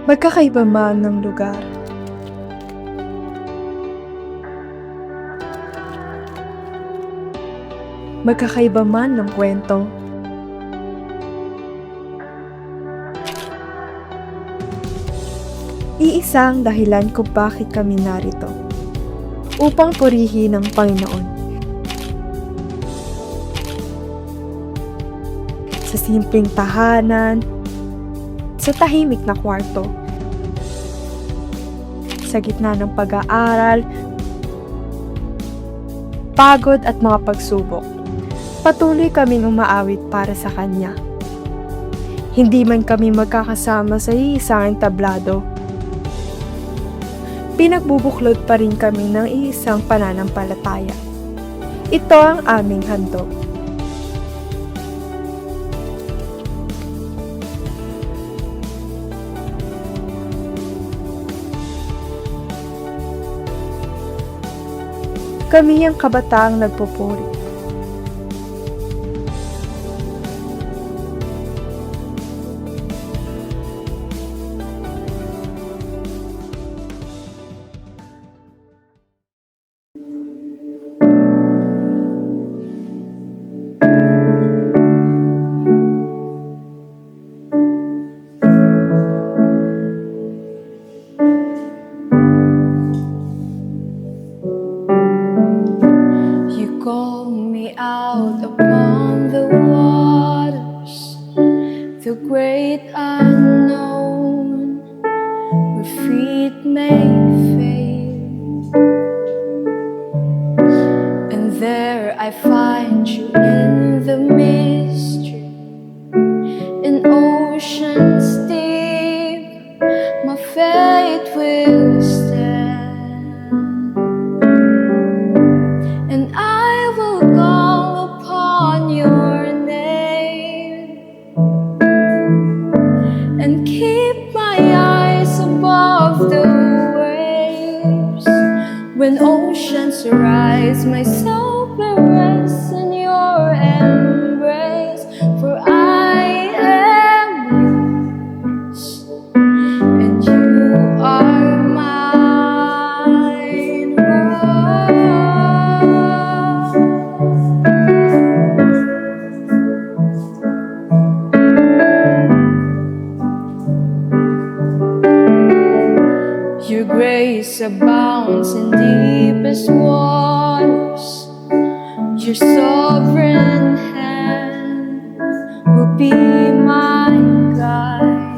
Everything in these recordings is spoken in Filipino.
Magkakaiba man ng lugar, magkakaiba man ng kwento, iisang dahilan kung bakit kami narito, upang purihin ang Panginoon. Sa simpleng tahanan, sa tahimik na kwarto, sa gitna ng pag-aaral, pagod at mga pagsubok, patuloy kaming umaawit para sa Kanya. Hindi man kami magkakasama sa iisang entablado, pinagbubuklod pa rin kami ng iisang pananampalataya. Ito ang aming handog. Kami ang kabataang nagpupuri. Call me out upon the waters, the great unknown, where feet may fail. And there I find you in the mystery, in oceans deep, my faith will stand. And I will call upon your name and keep my eyes above the waves. When oceans rise, my soul will rest in your embrace. For I am yours, and you are mine. Your grace abounds in deepest waters. Your sovereign hand will be my guide.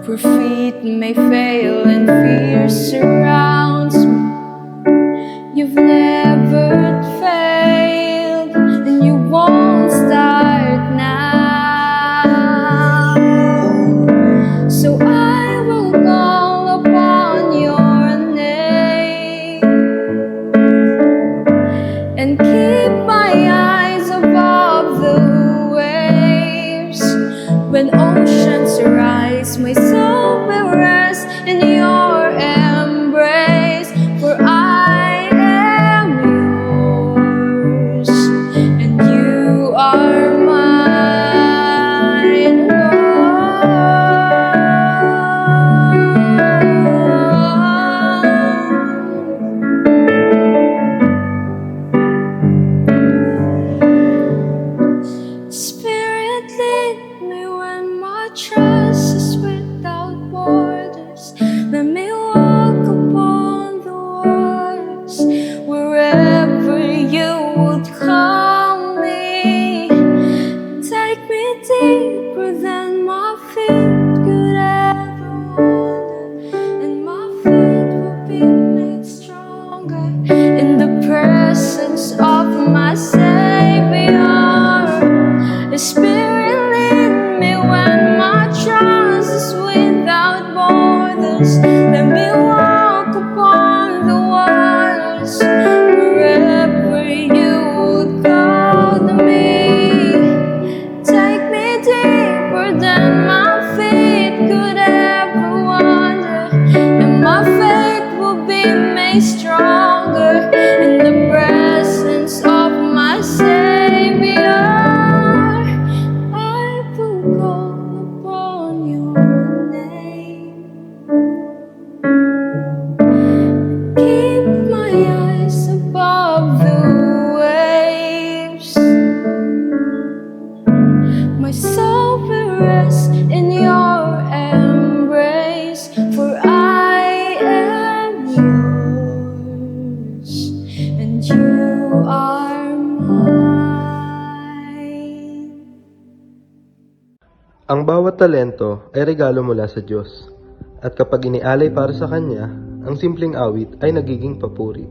Where feet may fail and fear surrounds me, you've never failed, and you won't start now. So I will call upon your name and keep my eyes above the waves. When oceans rise, my soul will rest in your embrace. For I am yours, and you are mine. Spirit, lead me when my trust is without borders. Let me walk upon the waters wherever you would call me. Take me deeper than my feet could ever wander, and my faith will be made stronger in the presence of my Savior. Spirit, lead me when my trust is without borders. Let me walk upon the waters wherever you would call me. Take me deeper than my feet could ever wander, and my faith will be made stronger in the presence of my Savior. I will call upon Ang bawat talento ay regalo mula sa Diyos, at kapag inialay para sa Kanya, ang simpleng awit ay nagiging papuri.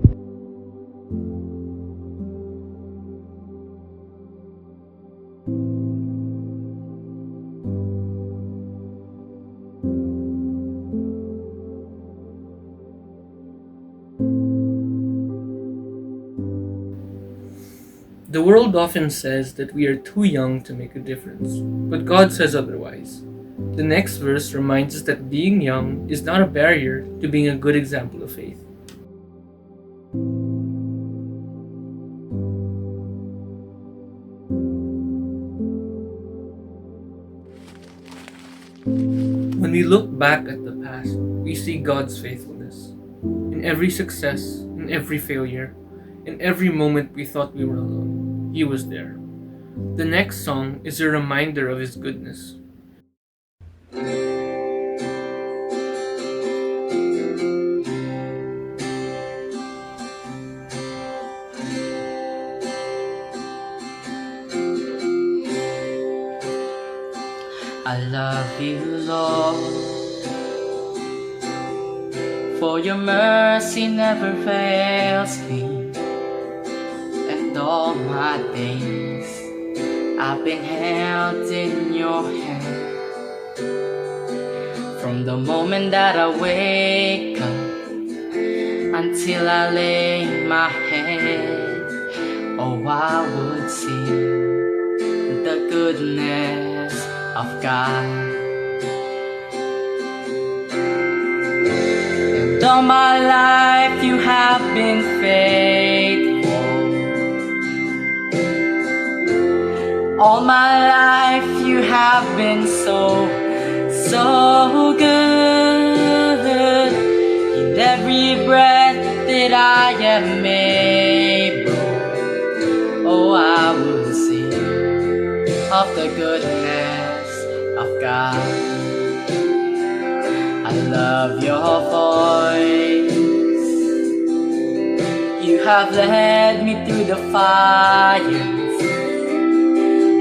The world often says that we are too young to make a difference, but God says otherwise. The next verse reminds us that being young is not a barrier to being a good example of faith. When we look back at the past, we see God's faithfulness. In every success, in every failure, in every moment we thought we were alone, He was there. The next song is a reminder of His goodness. I love you, Lord, for your mercy never fails me, and all my days I've been held in your hand. From the moment that I wake up until I lay my head, oh, I would sing the goodness of God. And all my life you have been faithful. All my life you have been so good. In every breath that I am able, oh, I will sing of the goodness of God. I love your voice. You have led me through the fires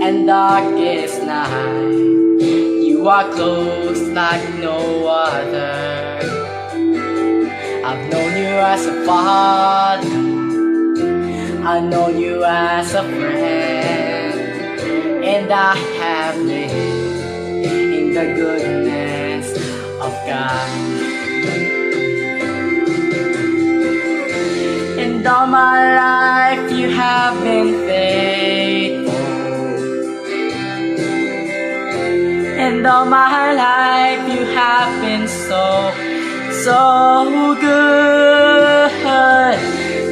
and darkest night. You are close like no other. I've known you as a father, I've known you as a friend, and I have lived in the goodness of God. And all my life you have been faithful. And all my life you have been so good.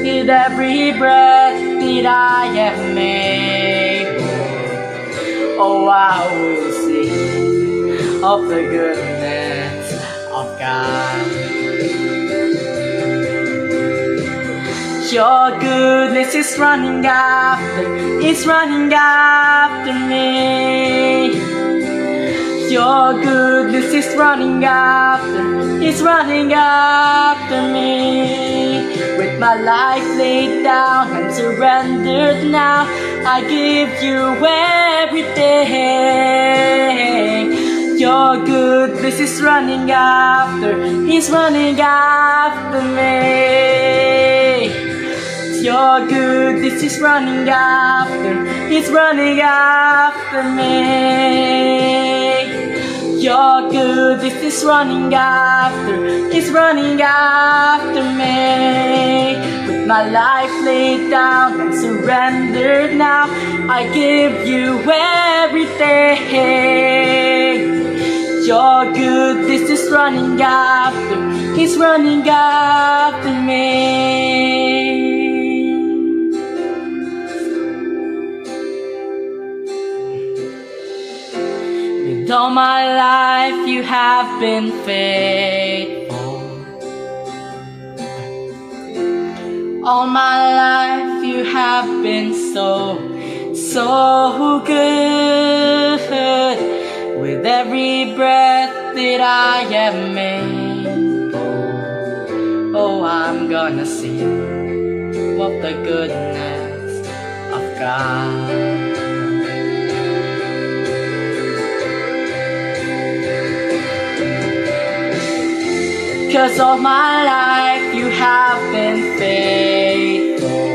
With every breath that I am able, oh, I will sing of the goodness of God. Your goodness is running after me. Your goodness is running after me. With my life laid down and surrendered now, I give you everything. Your goodness is running after me. Your goodness is running after me. Your goodness is running after me. With my life laid down and surrendered now, I give you everything. Your goodness is running after me. With all my life you have been faithful. All my life you have been so good. With every breath that I am able, oh, I'm gonna sing of the goodness of God. 'Cause all my life you have been faithful,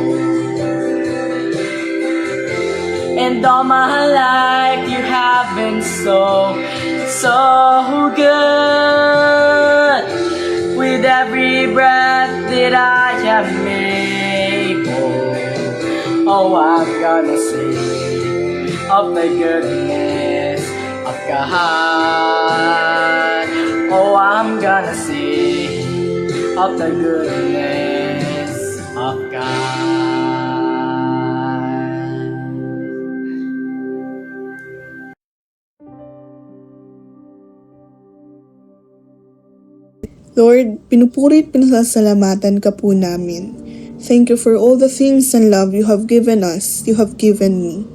and all my life you have been so, so good. With every breath that I am able, oh, I'm gonna sing of the goodness of God. Oh, I'm gonna sing of the goodness of God. Lord, pinupuri at pinasasalamatan ka po namin. Thank you for all the things and love you have given us, you have given me.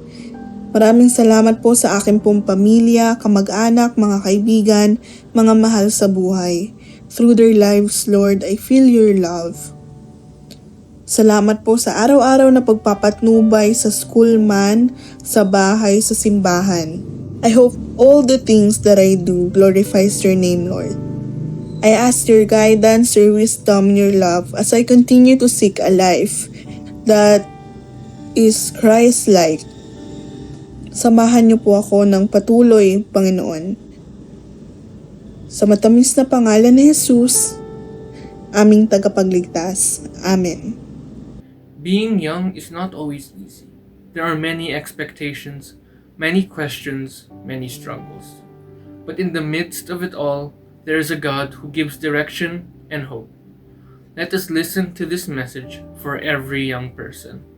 Maraming salamat po sa aking pong pamilya, kamag-anak, mga kaibigan, mga mahal sa buhay. Through their lives, Lord, I feel your love. Salamat po sa araw-araw na pagpapatnubay sa school man, sa bahay, sa simbahan. I hope all the things that I do glorifies your name, Lord. I ask your guidance, your wisdom, your love as I continue to seek a life that is Christ-like. Samahan niyo po ako ng patuloy, Panginoon. Sa matamis na pangalan ni Jesus, aming tagapagligtas. Amen. Being young is not always easy. There are many expectations, many questions, many struggles. But in the midst of it all, there is a God who gives direction and hope. Let us listen to this message for every young person.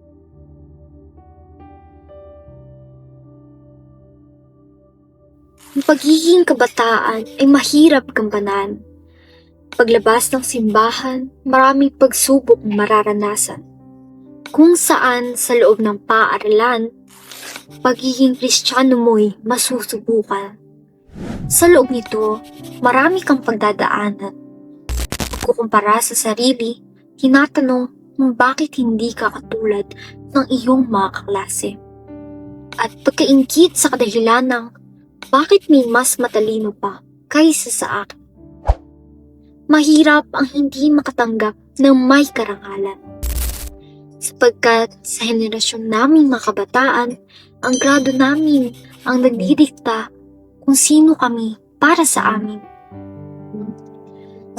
Ang pagiging kabataan ay mahirap gampanan. Paglabas ng simbahan, maraming pagsubok ang mararanasan. Kung saan sa loob ng paaralan, pagiging Kristiyano mo'y masusubukan. Sa loob nito, marami kang pagdadaanan. Pagkukumpara sa sarili, tinatanong kung bakit hindi ka katulad ng iyong mga kaklase. At pagkaingkit sa kadahilan ng bakit may mas matalino pa kaysa sa akin. Mahirap ang hindi makatanggap ng may karangalan. Sapagkat sa henerasyon naming mga kabataan, ang grado namin ang nagdidikta kung sino kami para sa amin.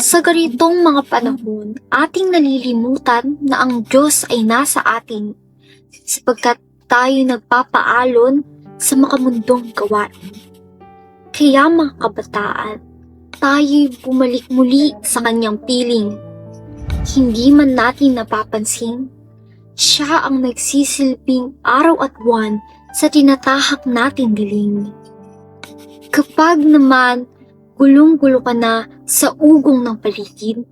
Sa ganitong mga panahon, ating nalilimutan na ang Diyos ay nasa atin sapagkat tayo nagpapaalon sa makamundong gawain. Kaya mga kabataan, tayo'y bumalik muli sa kanyang piling. Hindi man natin napapansin, siya ang nagsisilbing araw at buwan sa tinatahak nating dilim. Kapag naman gulong-gulo ka na sa ugong ng paligid,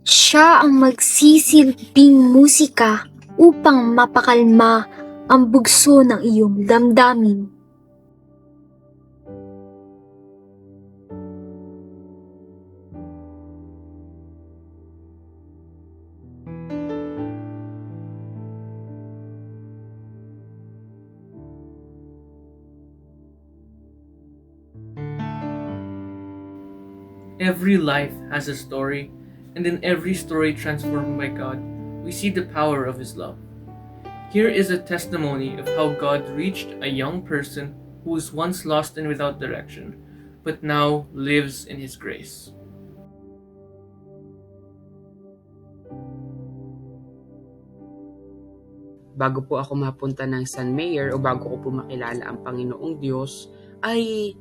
siya ang magsisilbing musika upang mapakalma ang bugso ng iyong damdamin. Every life has a story, and in every story transformed by God, we see the power of His love. Here is a testimony of how God reached a young person who was once lost and without direction, but now lives in His grace. Bago po ako mapunta ng San Mayor o bago ko po makilala ang Panginoong Diyos, ay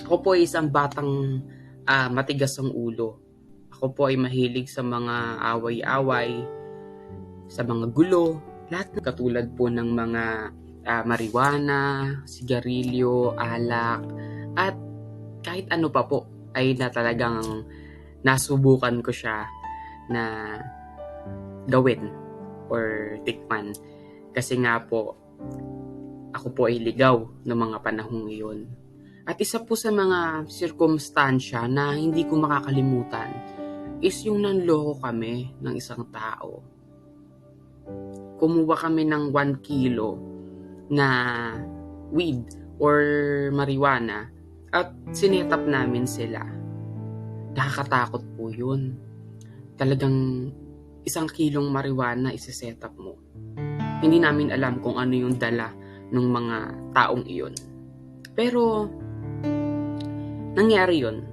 ako po ay isang batang matigas ang ulo. Ako po ay mahilig sa mga away-away, sa mga gulo, lahat na katulad po ng mga marijuana, sigarilyo, alak, at kahit ano pa po ay na talagang nasubukan ko siya na gawin or tikman. Kasi nga po, ako po ay ligaw ng mga panahong iyon. At isa po sa mga sirkumstansya na hindi ko makakalimutan is yung nanloko kami ng isang tao. Kumuha kami ng 1 kilo na weed or marijuana at sinetap namin sila. nakakatakot po yun. Talagang 1 kilong marijuana isi-set up mo. Hindi namin alam kung ano yung dala ng mga taong iyon. Pero, nangyari yun.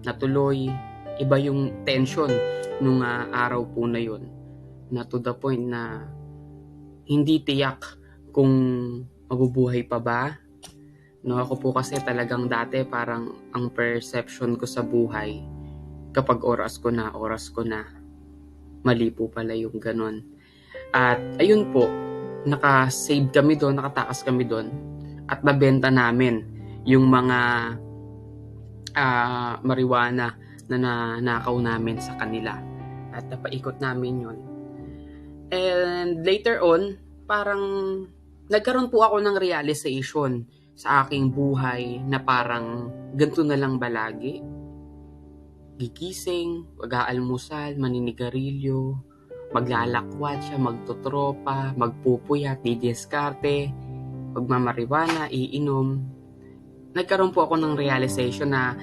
Natuloy, iba yung tension nung araw po na yun. Na to the point na hindi tiyak kung mabubuhay pa ba. No, ako po kasi talagang dati parang ang perception ko sa buhay, kapag oras ko na, mali po pala yung ganon. At ayun po, nakasave kami doon, nakatakas kami doon, at nabenta namin yung mga marijuana na nanakaw namin sa kanila. At napaikot namin yun. And later on, parang nagkaroon po ako ng realization sa aking buhay na parang ganito na lang ba lagi? Gigising, mag-aalmusal, maninigarilyo, maglalakwat siya, magtotropa, magpupuyat, didiskarte, magmamariwana, iinom. Nagkaroon po ako ng realization na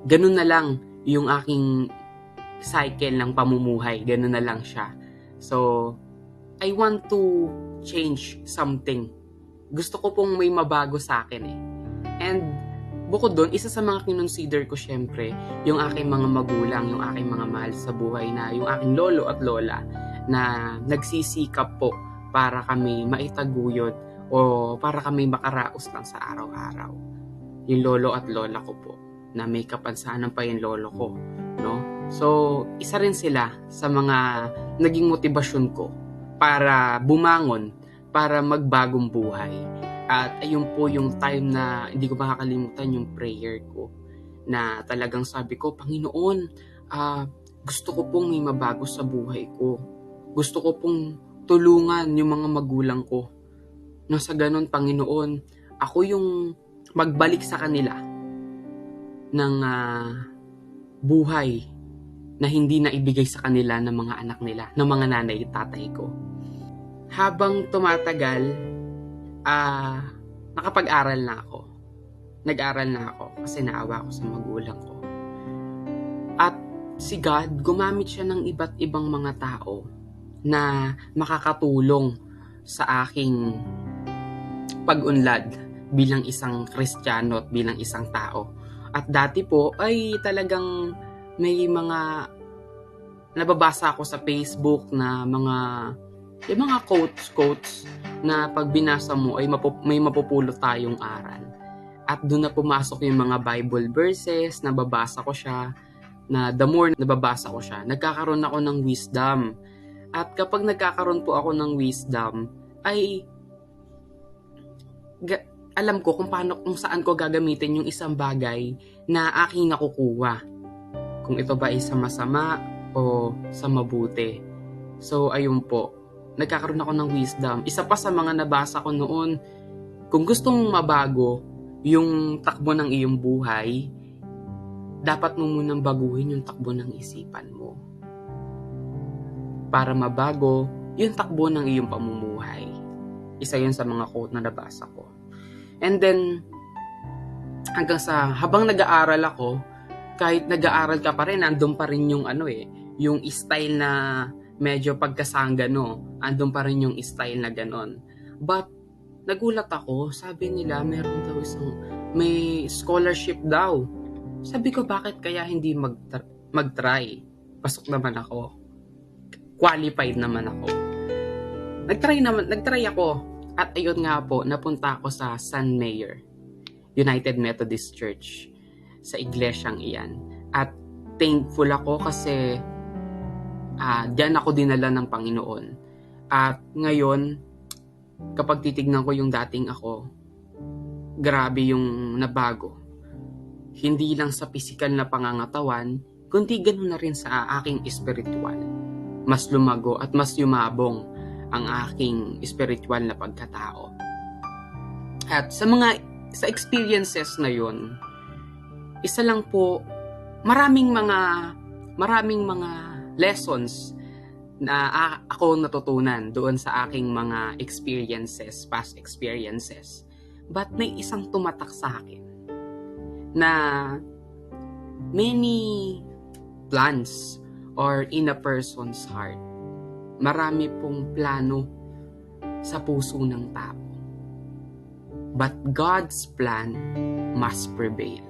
ganun na lang yung aking cycle ng pamumuhay. Ganun na lang siya. So, I want to change something. Gusto ko pong may mabago sa akin eh. And bukod doon, isa sa mga kinonsider ko syempre, yung aking mga magulang, yung aking mga mahal sa buhay na yung aking lolo at lola na nagsisikap po para kami maitaguyod o para kami makaraos lang sa araw-araw. Yung lolo at lola ko po, na may kapansanan pa yung lolo ko, no? So, isa rin sila sa mga naging motibasyon ko para bumangon, para magbagong buhay. At ayun po yung time na hindi ko makakalimutan yung prayer ko, na talagang sabi ko, Panginoon, gusto ko pong may mabago sa buhay ko. Gusto ko pong tulungan yung mga magulang ko. Na sa ganun, Panginoon, ako yung magbalik sa kanila ng buhay na hindi na ibigay sa kanila ng mga anak nila, ng mga nanay at tatay ko. Habang tumatagal, nakapag-aral na ako. Nag-aral na ako kasi naawa ako sa magulang ko. At si God, gumamit siya ng iba't ibang mga tao na makakatulong sa aking pag-unlad bilang isang Kristiyano at bilang isang tao. At dati po ay talagang may mga nababasa ako sa Facebook na yung mga quotes na pag binasa mo ay may mapupulot tayong aral. At doon na pumasok yung mga Bible verses, nababasa ko siya, na the more nababasa ko siya, nagkakaroon ako ng wisdom. At kapag nagkakaroon po ako ng wisdom, ay alam ko kung saan ko gagamitin yung isang bagay na aking nakukuha. Kung ito ba ay sa masama o sa mabuti. So, ayun po. Nagkakaroon ako ng wisdom. Isa pa sa mga nabasa ko noon, kung gusto mong mabago yung takbo ng iyong buhay, dapat mo munang baguhin yung takbo ng isipan mo. Para mabago yung takbo ng iyong pamumuhay. Isa yun sa mga quote na nabasa ko. And then, hanggang sa habang nag-aaral ako, kahit nag-aaral ka pa rin, andun pa rin yung yung style na medyo pagkasangga, no? Andun pa rin yung style na ganon. But, nagulat ako, sabi nila, meron daw may scholarship daw. Sabi ko, bakit kaya hindi mag-try? Pasok naman ako. Qualified naman ako. Nag-try ako. At ayun nga po, napunta ako sa San Mayer, United Methodist Church, sa iglesyang iyan. At thankful ako kasi diyan ako dinala ng Panginoon. At ngayon, kapag titignan ko yung dating ako, grabe yung nabago. Hindi lang sa physical na pangangatawan, kundi ganun na rin sa aking spiritual. Mas lumago at mas yumabong ang aking spiritual na pagkatao. At sa experiences na yun, isa lang po, maraming mga lessons na ako natutunan doon sa aking mga experiences, past experiences. But may isang tumatak sa akin na many plans or in a person's heart. Marami pong plano sa puso ng tao. But God's plan must prevail.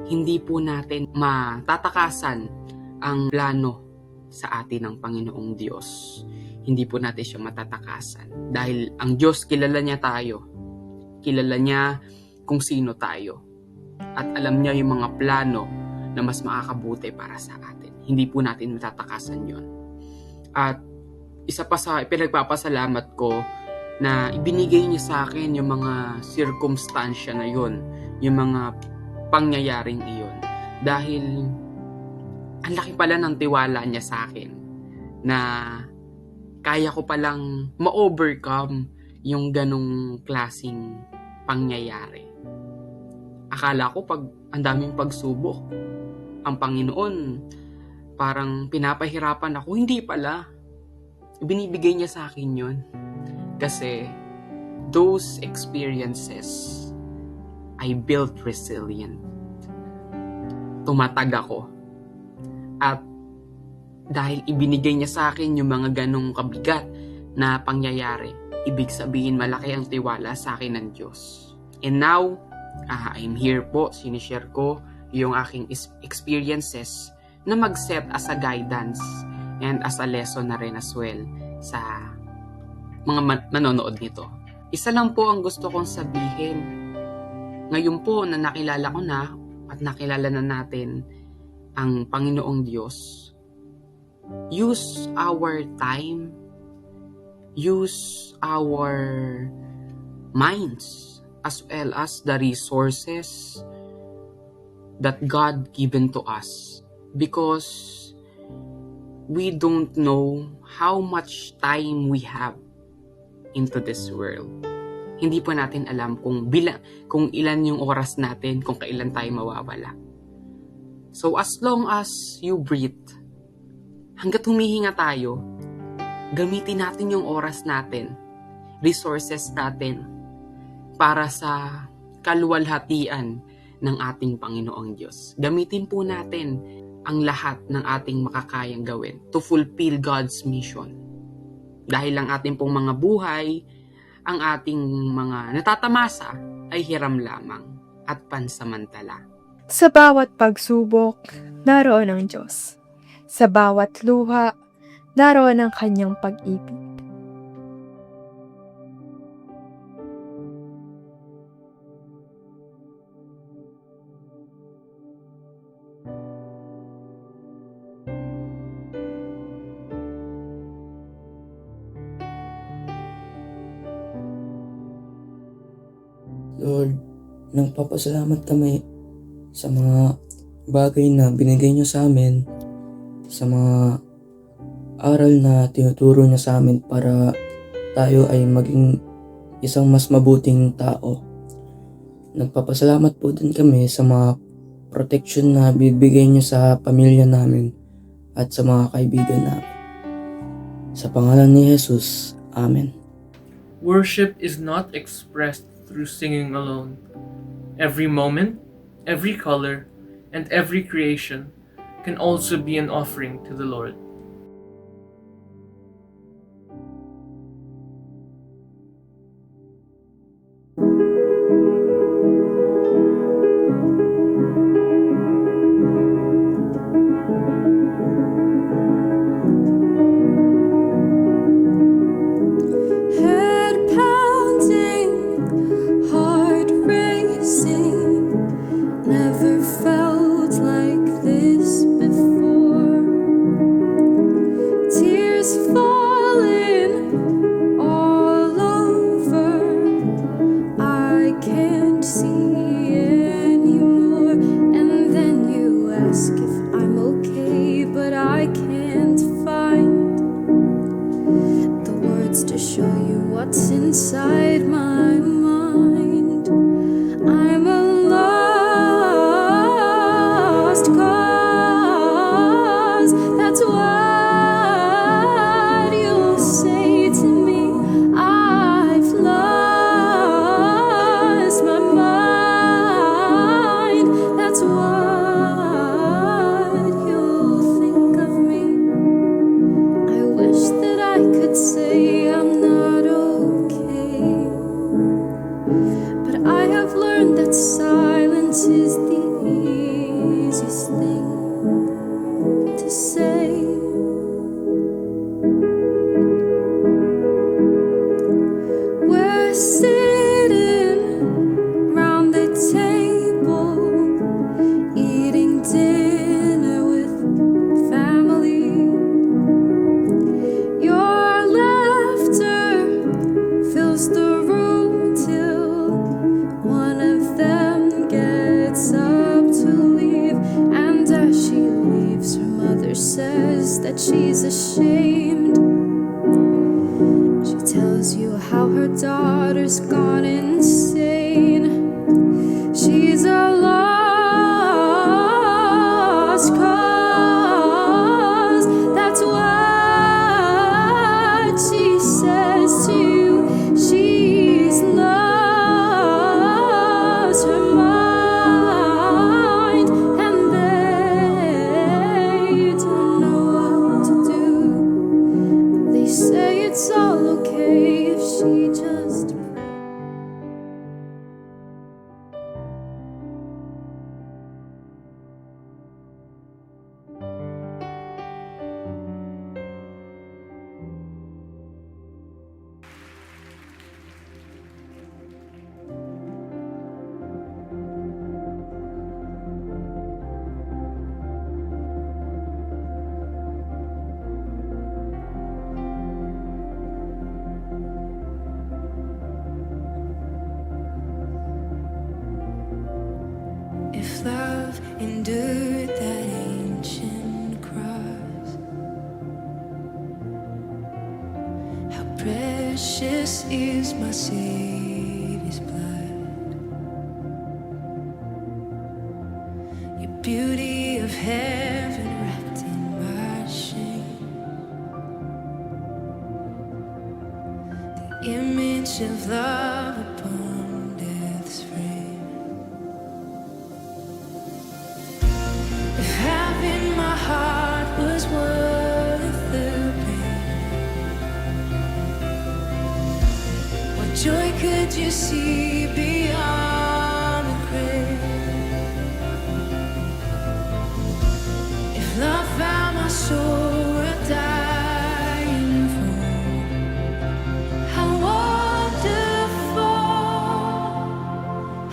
Hindi po natin matatakasan ang plano sa atin ng Panginoong Diyos. Hindi po natin siya matatakasan. Dahil ang Diyos, kilala niya tayo. Kilala niya kung sino tayo. At alam niya yung mga plano na mas makakabuti para sa atin. Hindi po natin matatakasan yon. At isa pa sa pinagpapasalamat ko na ibinigay niya sa akin yung mga circumstansya na yon, yung mga pangyayaring iyon. Dahil ang laki pala ng tiwala niya sa akin na kaya ko palang ma-overcome yung ganong klaseng pangyayari. Akala ko pag ang daming pagsubok, ang Panginoon parang pinapahirapan ako. Hindi pala. Binibigay niya sa akin yun. Kasi those experiences, I built resilient. Tumatag ako. At dahil ibinigay niya sa akin yung mga ganong kabigat na pangyayari, ibig sabihin malaki ang tiwala sa akin ng Diyos. And now, I'm here po, sinishare ko yung aking experiences na mag-set as a guidance and as a lesson na rin as well sa mga manonood nito. Isa lang po ang gusto kong sabihin. Ngayon po na nakilala ko na at nakilala na natin ang Panginoong Diyos, use our time, use our minds, as well as the resources that God given to us. Because we don't know how much time we have into this world. Hindi pa natin alam kung ilan yung oras natin, kung kailan tayo mawawala. So as long as you breathe, hanggat humihinga tayo, gamitin natin yung oras natin, resources natin, para sa kaluwalhatian ng ating Panginoong Diyos. Gamitin po natin ang lahat ng ating makakayang gawin to fulfill God's mission. Dahil ang ating pong mga buhay, ang ating mga natatamasa ay hiram lamang at pansamantala. Sa bawat pagsubok, naroon ang Diyos. Sa bawat luha, naroon ang kanyang pag-ibig. Lord, nagpapasalamat kami sa mga bagay na binigay niyo sa amin, sa mga aral na tinuturo niyo sa amin para tayo ay maging isang mas mabuting tao. Nagpapasalamat po din kami sa mga protection na bibigay niyo sa pamilya namin at sa mga kaibigan namin. Sa pangalan ni Jesus, Amen. Worship is not expressed through singing alone. Every moment, every color, and every creation can also be an offering to the Lord. Head pounding, heart racing, never felt like this before. says that she's ashamed. She tells you how her daughter's gone insane. She's a lost cause. That's what she says to you. She's lost her mind, and they don't know what to do. They say it's all okay if she just if love endured that ancient cross, how precious is my Savior's blood. Your beauty of heaven wrapped in my shame, the image of love upon death's frame. If having my heart was worth the pain, what joy could you see beyond the grave? If love found my soul a dying for, how wonderful,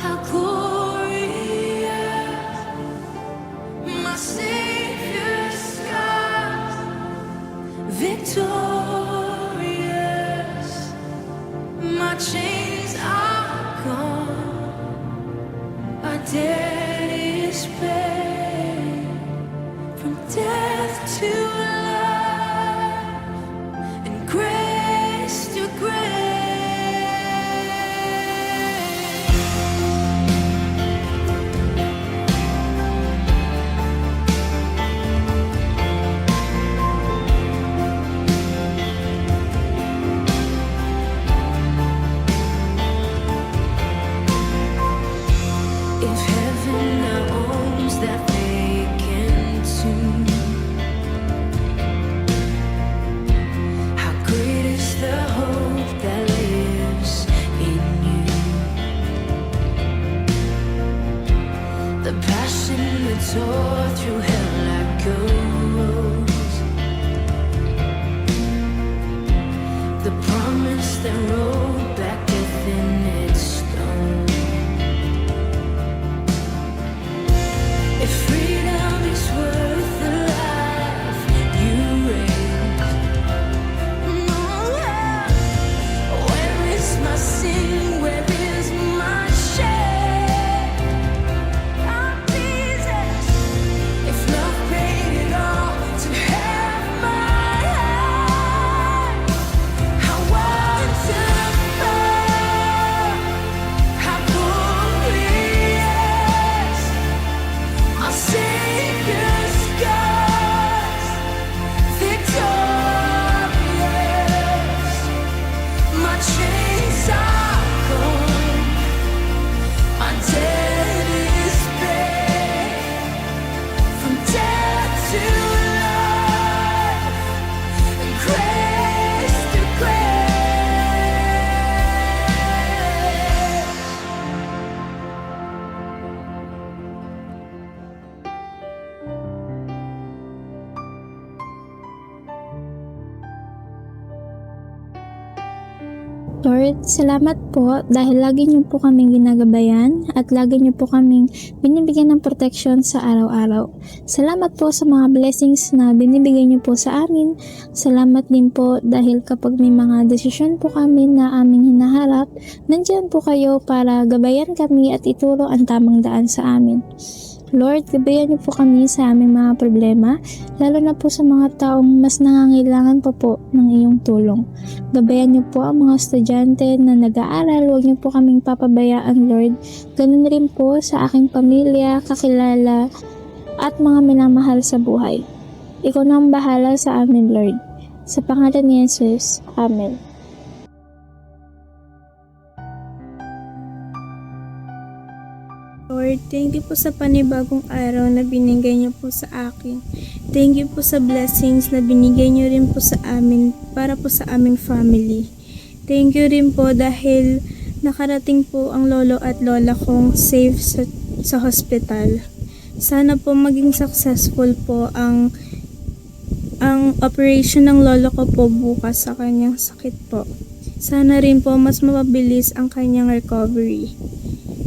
how glorious. My Savior's scars, victorious. My chains are gone, our debt is paid. From death to life, and grace to grace. If heaven now owns that vacant tomb, how great is the hope that lives in you? The passion that tore through hell like a rose, the promise that rolled back death in its stone. If freedom is worth the life you raised, where is my sin? Where is my shame? Oh, Jesus, if love paid it all to have my life, how wonderful, how glorious. Our Savior's scars, victorious. My chains are gone, my debt is paid. From death to life, and grace to grace. Lord, salamat po dahil lagi niyo po kaming ginagabayan at lagi niyo po kaming binibigyan ng protection sa araw-araw. Salamat po sa mga blessings na binibigay niyo po sa amin. Salamat din po dahil kapag may mga desisyon po kami na aming hinaharap, nandiyan po kayo para gabayan kami at ituro ang tamang daan sa amin. Lord, gabayan niyo po kami sa aming mga problema, lalo na po sa mga taong mas nangangailangan pa po ng iyong tulong. Gabayan niyo po ang mga estudyante na nag-aaral, huwag niyo po kaming papabayaan, Lord. Ganun rin po sa aking pamilya, kakilala, at mga minamahal sa buhay. Ikaw na ang bahala sa amin, Lord. Sa pangalan ni Jesus. Amen. Lord, thank you po sa panibagong araw na binigay niyo po sa akin. Thank you po sa blessings na binigay niyo rin po sa amin para po sa aming family. Thank you rin po dahil nakarating po ang lolo at lola kong safe sa hospital. Sana po maging successful po ang operation ng lolo ko po bukas sa kanyang sakit po. Sana rin po mas mapabilis ang kanyang recovery.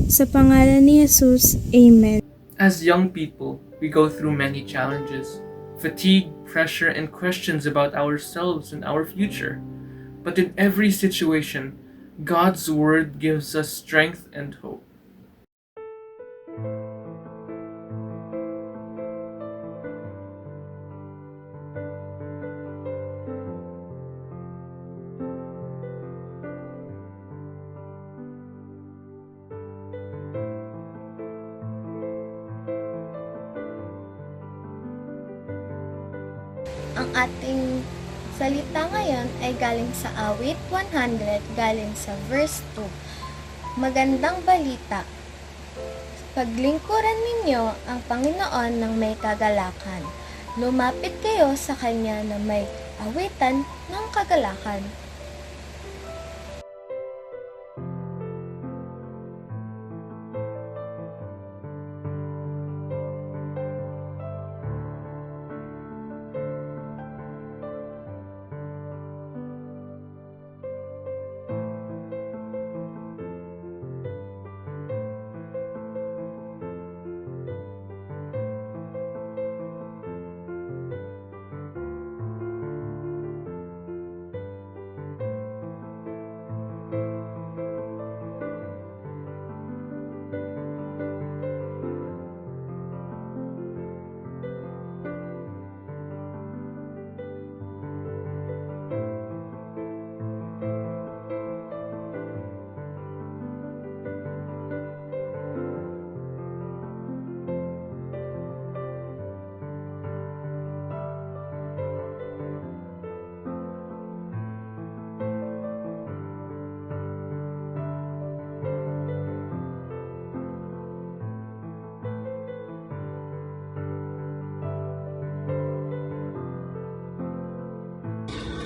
Sa pangalan ni Jesus, Amen. As young people, we go through many challenges, fatigue, pressure, and questions about ourselves and our future. But in every situation, God's Word gives us strength and hope. Ang ating salita ngayon ay galing sa awit 100, galing sa verse 2. Magandang balita. Paglingkuran ninyo ang Panginoon ng may kagalakan. Lumapit kayo sa Kanya na may awitan ng kagalakan.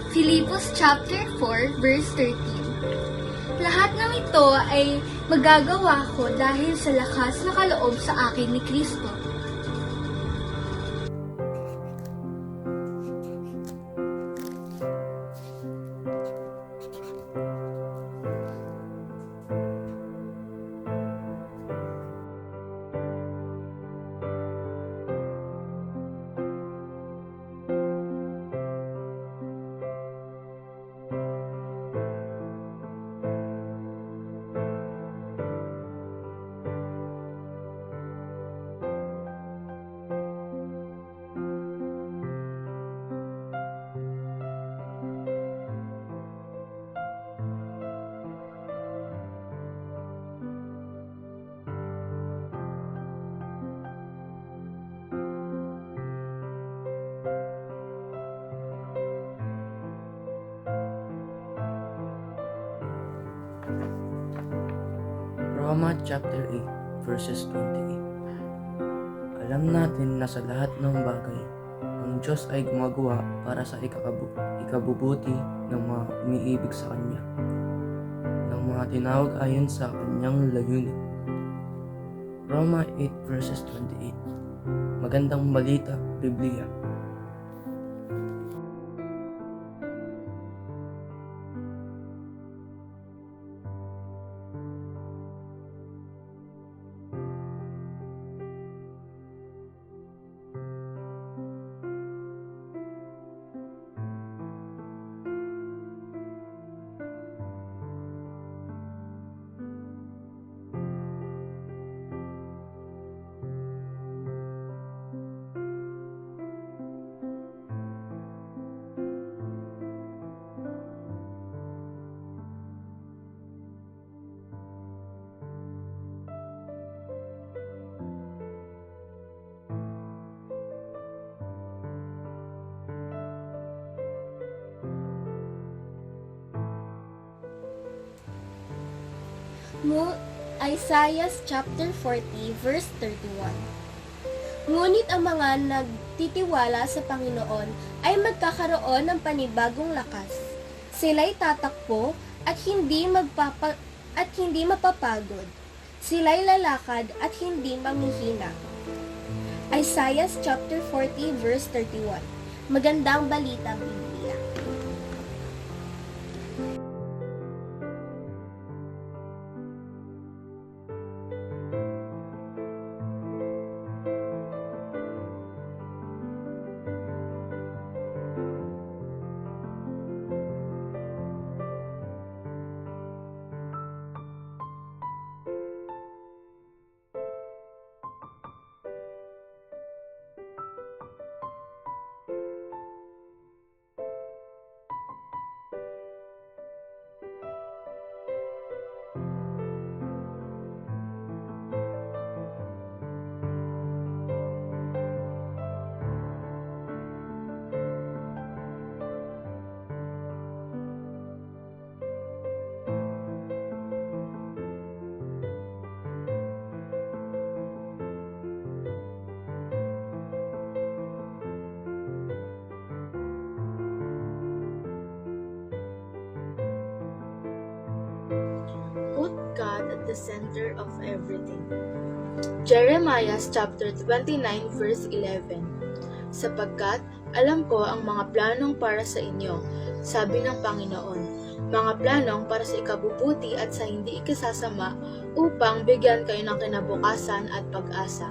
Filipos chapter 4 verse 13. Lahat ng ito ay magagawa ko dahil sa lakas na kaloob sa akin ni Kristo. Roma chapter 8 verses 28. Alam natin na sa lahat ng bagay, ang Diyos ay gumagawa para sa ikabubuti ng mga umiibig sa Kanya, ng mga tinawag ayon sa Kanyang layunin. Roma 8 verses 28. Magandang balita, Biblia. Isaiah chapter 40 verse 31. Ngunit ang mga nagtitiwala sa Panginoon ay magkakaroon ng panibagong lakas. Sila'y tatakbo at hindi mapapagod. Sila'y lalakad at hindi manghihina. Isaiah chapter 40 verse 31. Magandang balita Biblia. Put God at the center of everything. Jeremiah chapter 29 verse 11. Sapagkat alam ko ang mga planong para sa inyo, sabi ng Panginoon, mga planong para sa ikabubuti at sa hindi ikasasama upang bigyan kayo ng kinabukasan at pag-asa.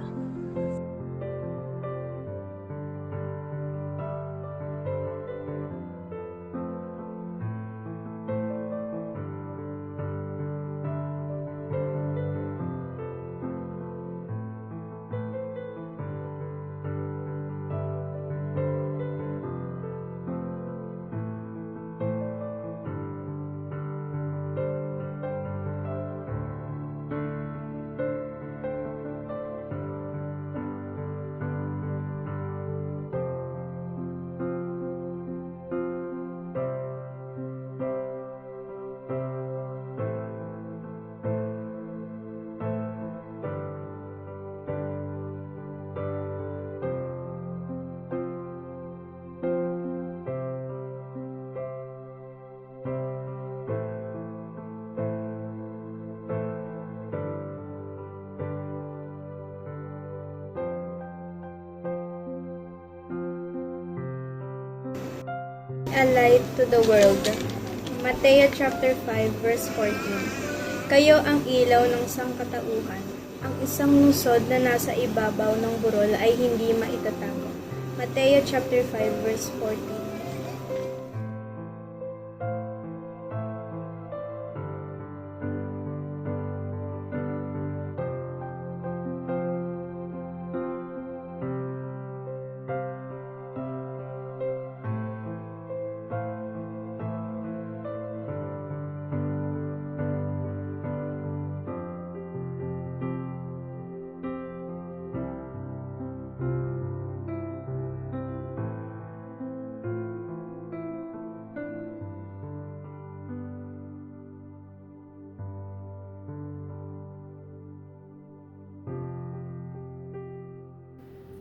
A light to the world. Mateo chapter 5 verse 14. Kayo ang ilaw ng sangkatauhan. Ang isang lungsod na nasa ibabaw ng burol ay hindi maitatago. Mateo chapter 5 verse 14.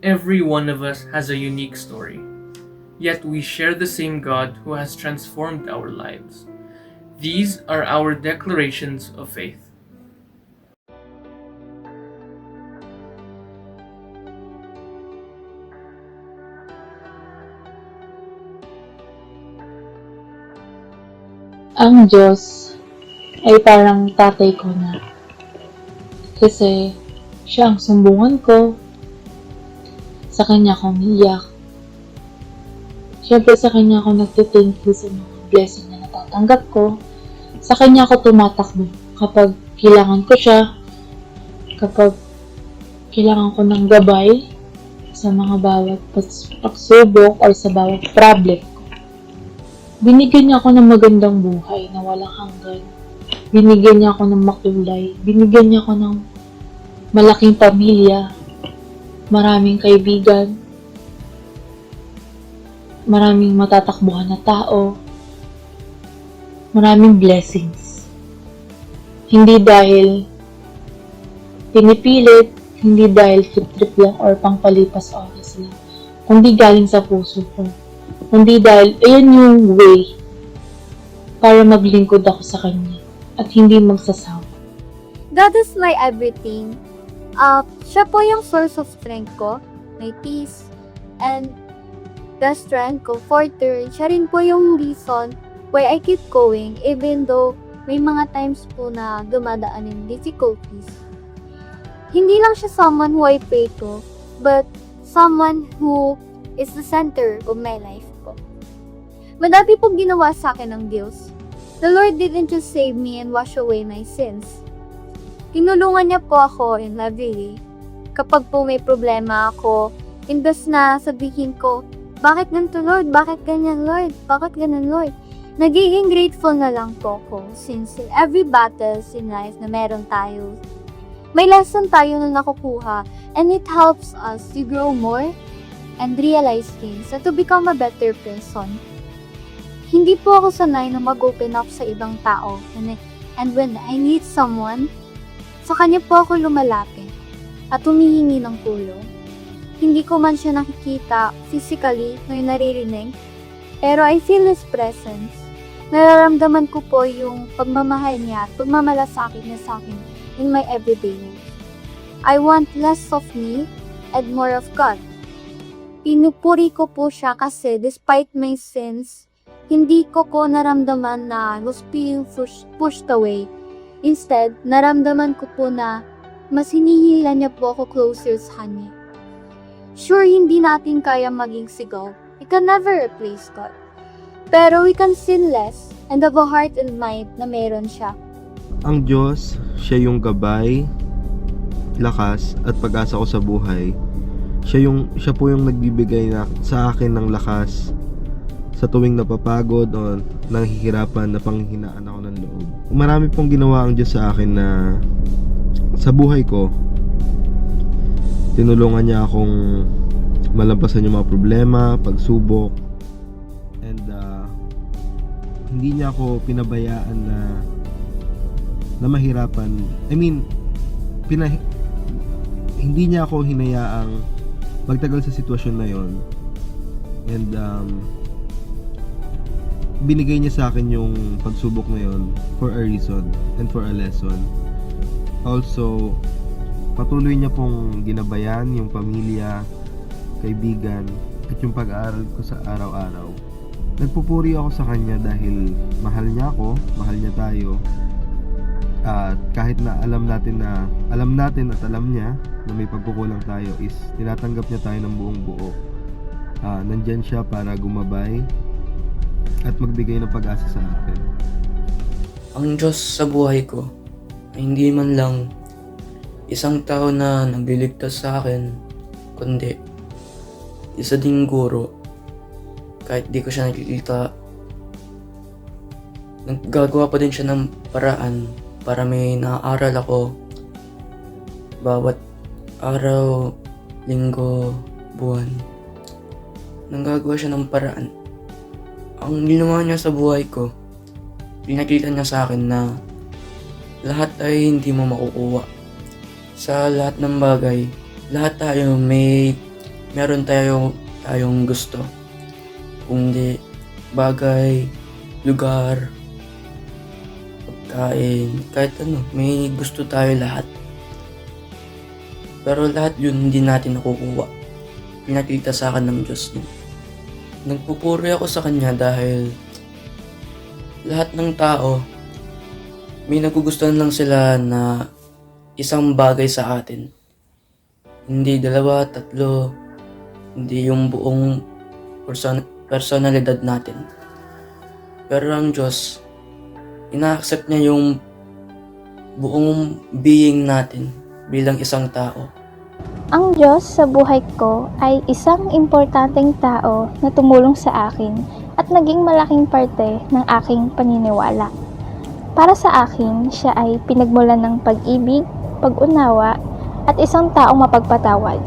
Every one of us has a unique story, yet we share the same God who has transformed our lives. These are our declarations of faith. Ang Diyos ay parang tatay ko na. Kasi siya ang sumbungan ko, sa Kanya akong iyak. Siyempre sa Kanya ako nagtithank you sa mga blessing na natatanggap ko. Sa Kanya ako tumatakbo kapag kailangan ko siya, kapag kailangan ko ng gabay sa mga bawat pagsubok o sa bawat problem ko. Binigyan niya ako ng magandang buhay na walang hanggan. Binigyan niya ako ng makulay. Binigyan niya ako ng malaking pamilya. Maraming kaibigan. Maraming matatakbuhan na tao. Maraming blessings. Hindi dahil pinipilit, hindi dahil trip-trip lang or pangpalipas oras lang, kundi galing sa puso ko. Kundi dahil ayun yung way para maglingkod ako sa Kanya at hindi magsasawa. God is my everything. Siya po yung source of strength ko, my peace, and the strength ko. Further, siya rin po yung reason why I keep going even though may mga times po na dumadaan in difficulties. Hindi lang siya someone who I pray to, but someone who is the center of my life ko. Madami pong ginawa sa akin ng Diyos. The Lord didn't just save me and wash away my sins. Tinulungan niya po ako in every way. Kapag po may problema ako, imbes na sabihin ko, bakit ganito Lord? Bakit ganyan Lord? Bakit ganyan Lord? Nagiging grateful na lang po ako since in every battles in life na meron tayo, may lesson tayo na nakukuha and it helps us to grow more and realize things and to become a better person. Hindi po ako sanay na mag-open up sa ibang tao and when I need someone, sa kanya po ako lumalapit at humihingi ng tulong. Hindi ko man siya nakikita physically o naririnig, pero I feel His presence. Nararamdaman ko po yung pagmamahal niya at pagmamalasakit niya sa akin in my everyday life. I want less of me and more of God. Pinupuri ko po siya kasi despite my sins, hindi ko naramdaman na I was being pushed away. Instead, naramdaman ko po na mas hinihila niya po ako closer sa Kanya. Sure, hindi natin kaya maging si God. We can never replace God. Pero we can sin less and have a heart and mind na meron siya. Ang Diyos, siya yung gabay, lakas at pag-asa ko sa buhay. Siya po yung nagbibigay sa akin ng lakas sa tuwing napapagod o nanghihirapan na panghihinaan ako ng loob. Marami pong ginawa ang Diyos sa akin na sa buhay ko. Tinulungan niya akong malampasan yung mga problema, pagsubok, and hindi niya ako pinabayaan na mahirapan. I mean, hindi niya ako hinayaang magtagal sa sitwasyon na yon. And binigay niya sa akin yung pagsubok na yon for a reason and for a lesson. Also, patuloy niya pong ginabayan yung pamilya, kaibigan, at yung pag-aaral ko sa araw-araw. Nagpupuri ako sa Kanya dahil mahal niya ako, mahal niya tayo. At kahit na alam natin at alam niya na may pagkukulang tayo, is tinatanggap niya tayo ng buong buo. Nandyan siya para gumabay at magbigay ng pag-asa sa atin. Ang Diyos sa buhay ko ay hindi man lang isang tao na nagliligtas sa akin, kundi isa ding guro. Kahit di ko siya nakikita, naggagawa pa din siya ng paraan para may naaaral ako bawat araw, linggo, buwan. Nanggagawa siya ng paraan. Ang ginawa niya sa buhay ko, pinakita niya sa akin na lahat ay hindi mo makukuha. Sa lahat ng bagay, lahat tayo meron tayong gusto. Kundi bagay, lugar, pagkain, kahit ano, may gusto tayo lahat. Pero lahat yun hindi natin nakukuha. Pinakita sa akin ng Diyos yun. Nagpupuri ako sa Kanya dahil lahat ng tao, may nagugustuhan lang sila na isang bagay sa atin. Hindi dalawa, tatlo, hindi yung buong personalidad natin. Pero ang Diyos, ina-accept niya yung buong being natin bilang isang tao. Ang Diyos sa buhay ko ay isang importanteng tao na tumulong sa akin at naging malaking parte ng aking paniniwala. Para sa akin, siya ay pinagmulan ng pag-ibig, pag-unawa, at isang taong mapagpatawad.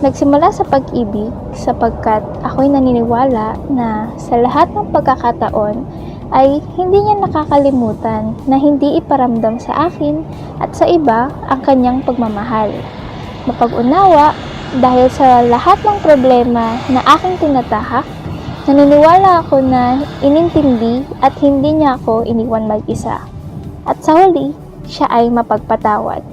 Nagsimula sa pag-ibig sapagkat ako'y naniniwala na sa lahat ng pagkakataon ay hindi niya nakakalimutan na hindi iparamdam sa akin at sa iba ang kanyang pagmamahal. Mapag-unawa dahil sa lahat ng problema na aking tinatahak, naniniwala ako na inintindi at hindi niya ako iniwan mag-isa. At sa huli, siya ay mapagpatawad.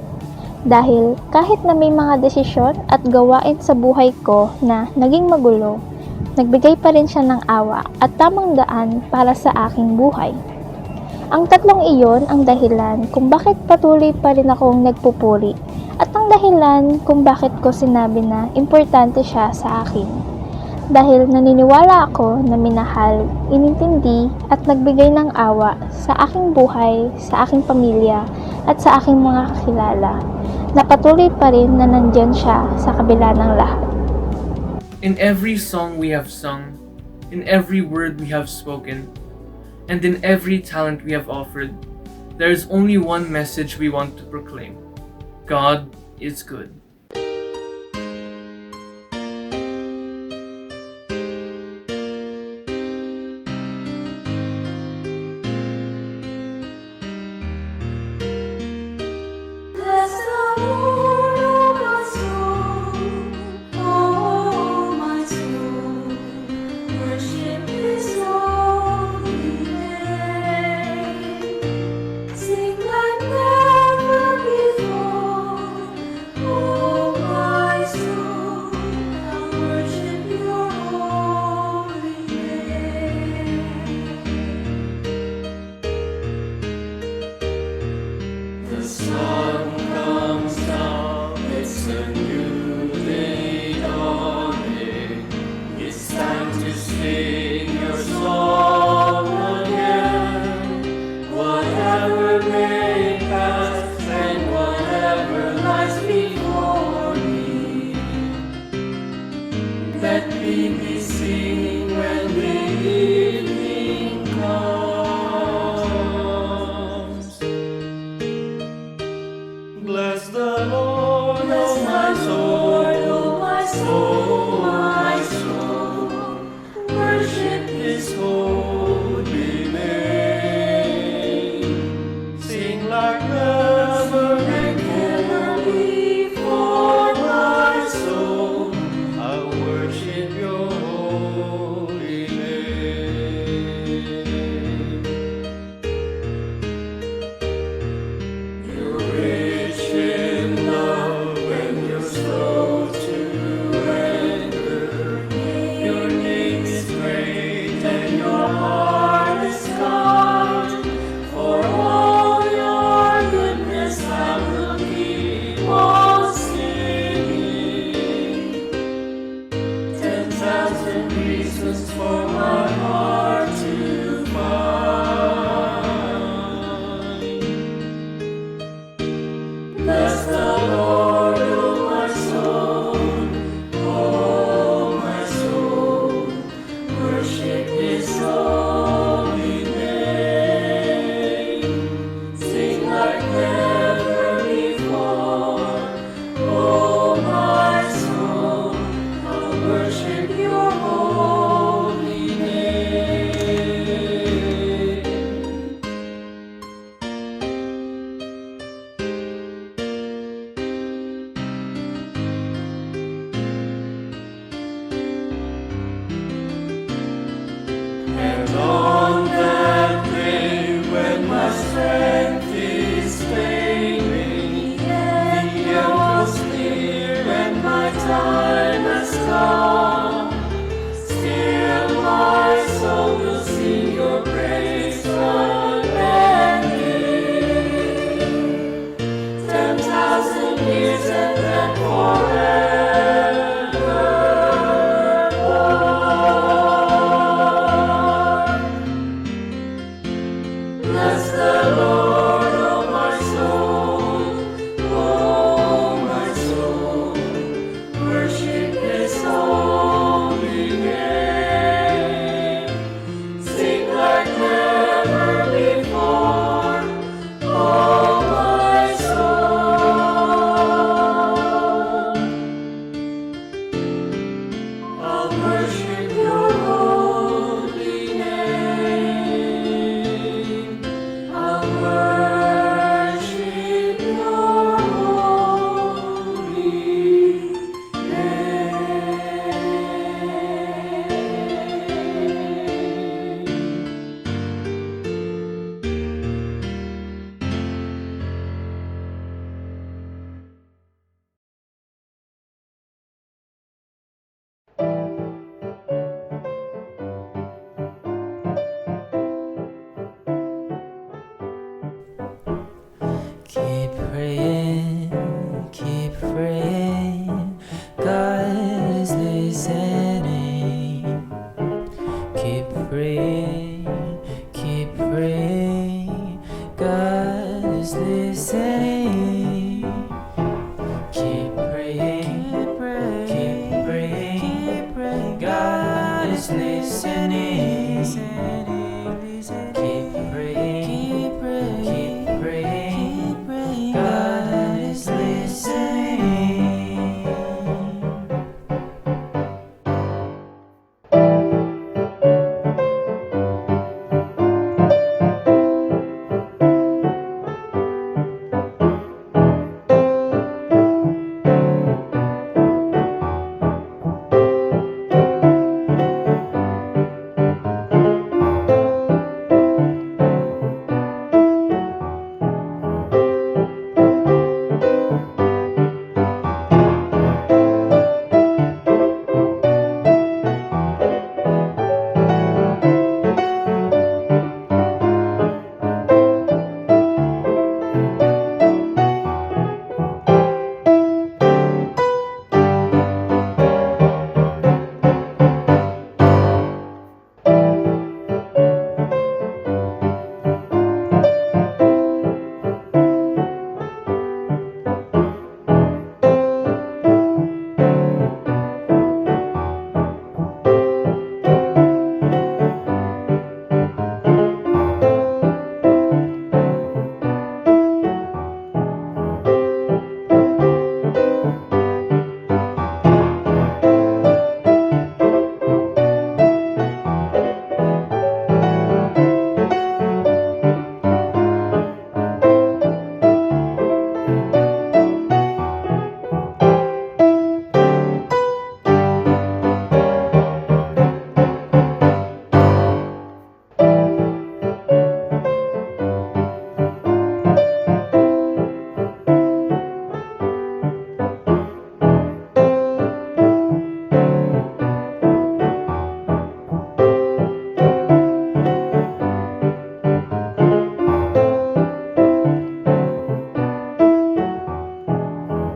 Dahil kahit na may mga desisyon at gawain sa buhay ko na naging magulo, nagbigay pa rin siya ng awa at tamang daan para sa aking buhay. Ang tatlong iyon ang dahilan kung bakit patuloy pa rin akong nagpupuri at ang dahilan kung bakit ko sinabi na importante siya sa akin. Dahil naniniwala ako na minahal, inintindi at nagbigay ng awa sa aking buhay, sa aking pamilya at sa aking mga kakilala, na patuloy pa rin na nandyan siya sa kabila ng lahat. In every song we have sung, in every word we have spoken, and in every talent we have offered, there is only one message we want to proclaim. God is good. Bless the Lord, oh my soul, oh my soul, worship His holy name. Sing like never before, oh my soul, I'll worship Your holy name. The sun comes down, it's a new day dawning. It's time to sing your song again. Whatever may pass and whatever lies before me, let me be singing when the evening comes. Bless the Lord, oh my soul, my soul, worship His holy name. Sing like never before, my soul, I'll worship Your holy name. You're rich in love when you're slow to anger. Your name is great and Your heart is kind. For all Your goodness I will keep on singing. 10,000 reasons for my heart to find. Bless the Lord, oh my soul, worship His holy name. Sing like never before, oh my soul, I'll worship Your holy name. And on that day when my strength is failing, the end was near and my time has come. Still my soul will sing Your praise unending. 10,000 years and then forevermore. praying.